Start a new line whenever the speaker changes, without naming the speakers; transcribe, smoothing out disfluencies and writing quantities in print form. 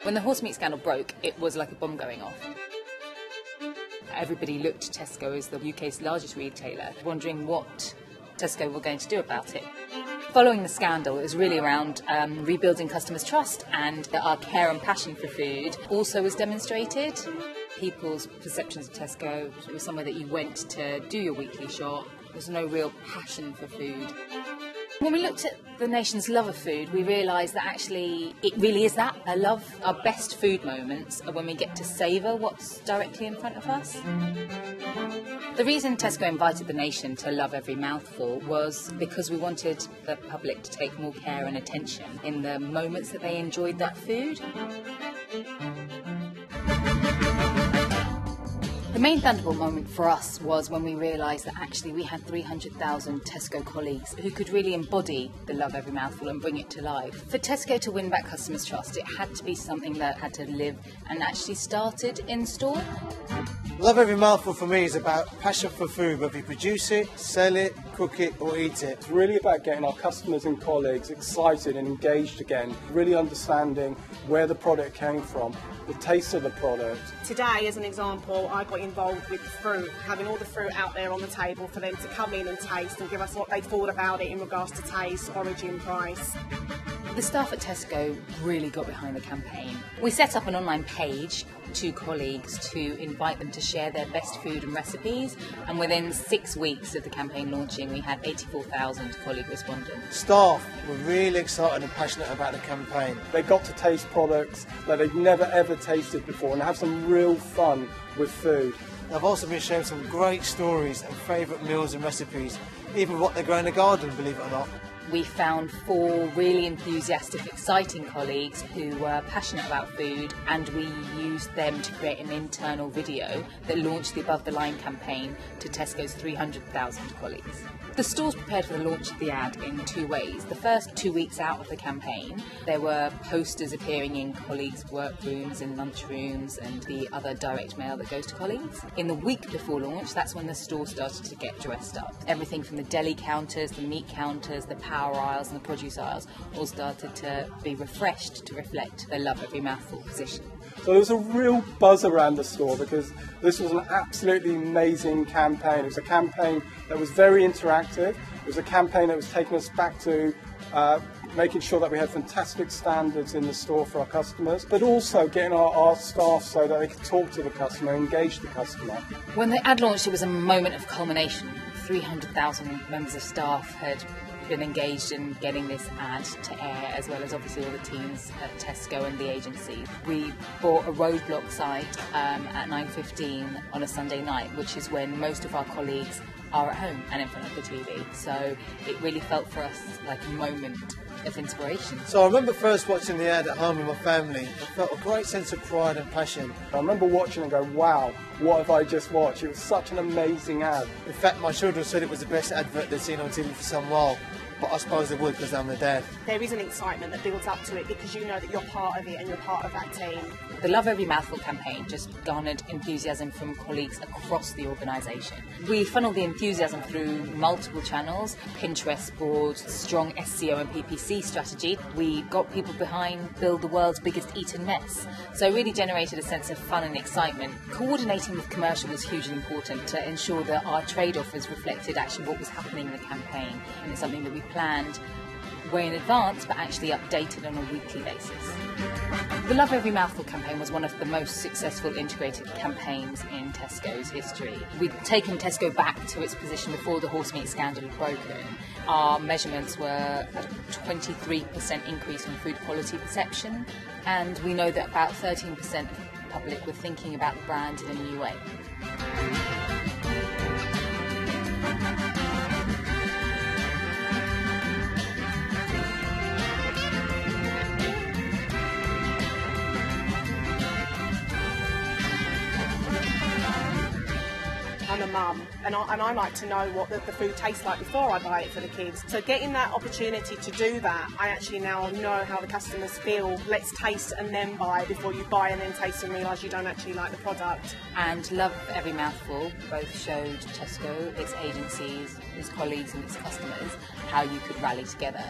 When the horse meat scandal broke, it was like a bomb going off. Everybody looked to Tesco as the UK's largest retailer, wondering what Tesco were going to do about it. Following the scandal, it was really around rebuilding customers' trust, and our care and passion for food also was demonstrated. People's perceptions of Tesco, it was somewhere that you went to do your weekly shop. There was no real passion for food. When we looked at the nation's love of food, we realised that actually it really is that, a love. Our best food moments are when we get to savour what's directly in front of us. The reason Tesco invited the nation to love every mouthful was because we wanted the public to take more care and attention in the moments that they enjoyed that food. The main thunderbolt moment for us was when we realised that actually we had 300,000 Tesco colleagues who could really embody the love every mouthful and bring it to life. For Tesco to win back customers' trust, it had to be something that had to live and actually started in store.
Love every mouthful for me is about passion for food, whether you produce it, sell it, cook it or eat it.
It's really about getting our customers and colleagues excited and engaged again, really understanding where the product came from, the taste of the product.
Today, as an example, I got involved with the fruit, having all the fruit out there on the table for them to come in and taste and give us what they thought about it in regards to taste, origin, price.
The staff at Tesco really got behind the campaign. We set up an online page to colleagues to invite them to share their best food and recipes, and within 6 weeks of the campaign launching we had 84,000 colleague respondents.
Staff were really excited and passionate about the campaign.
They got to taste products that they'd never ever tasted before and have some real fun with food.
I've also been sharing some great stories and favourite meals and recipes, even what they grow in the garden, believe it or not.
We found 4 really enthusiastic, exciting colleagues who were passionate about food, and we used them to create an internal video that launched the Above the Line campaign to Tesco's 300,000 colleagues. The stores prepared for the launch of the ad in 2 ways. The first 2 weeks out of the campaign, there were posters appearing in colleagues' workrooms and lunchrooms and the other direct mail that goes to colleagues. In the week before launch, that's when the store started to get dressed up. Everything from the deli counters, the meat counters, the power aisles and the produce aisles all started to be refreshed to reflect their love every mouthful position.
So there was a real buzz around the store because this was an absolutely amazing campaign. It was a campaign that was very interactive. It was a campaign that was taking us back to making sure that we had fantastic standards in the store for our customers, but also getting our staff so that they could talk to the customer, engage the customer.
When the ad launched, it was a moment of culmination. 300,000 members of staff had been engaged in getting this ad to air, as well as obviously all the teams at Tesco and the agency. We bought a roadblock site at 9:15 on a Sunday night, which is when most of our colleagues are at home and in front of the TV. So it really felt for us like a moment of inspiration.
So I remember first watching the ad at home with my family. I felt a great sense of pride and passion.
I remember watching and going, wow, what have I just watched? It was such an amazing ad.
In fact, my children said it was the best advert they'd seen on TV for some while. But I suppose they would because I'm their dad.
There is an excitement that builds up to it because you know that you're part of it and you're part of that team.
The Love Every Mouthful campaign just garnered enthusiasm from colleagues across the organisation. We funneled the enthusiasm through multiple channels: Pinterest boards, strong SEO and PPC strategy. We got people behind Build the World's Biggest Eaten Mess. So it really generated a sense of fun and excitement. Coordinating with commercial was hugely important to ensure that our trade offers reflected actually what was happening in the campaign. And it's something that we planned way in advance, but actually updated on a weekly basis. The Love Every Mouthful campaign was one of the most successful integrated campaigns in Tesco's history. We'd taken Tesco back to its position before the horse meat scandal had broken. Our measurements were a 23% increase in food quality perception, and we know that about 13% of the public were thinking about the brand in a new way.
I'm a mum and I like to know what the food tastes like before I buy it for the kids. So getting that opportunity to do that, I actually now know how the customers feel. Let's taste and then buy before you buy and then taste and realise you don't actually like the product.
And Love Every Mouthful both showed Tesco, its agencies, its colleagues and its customers how you could rally together.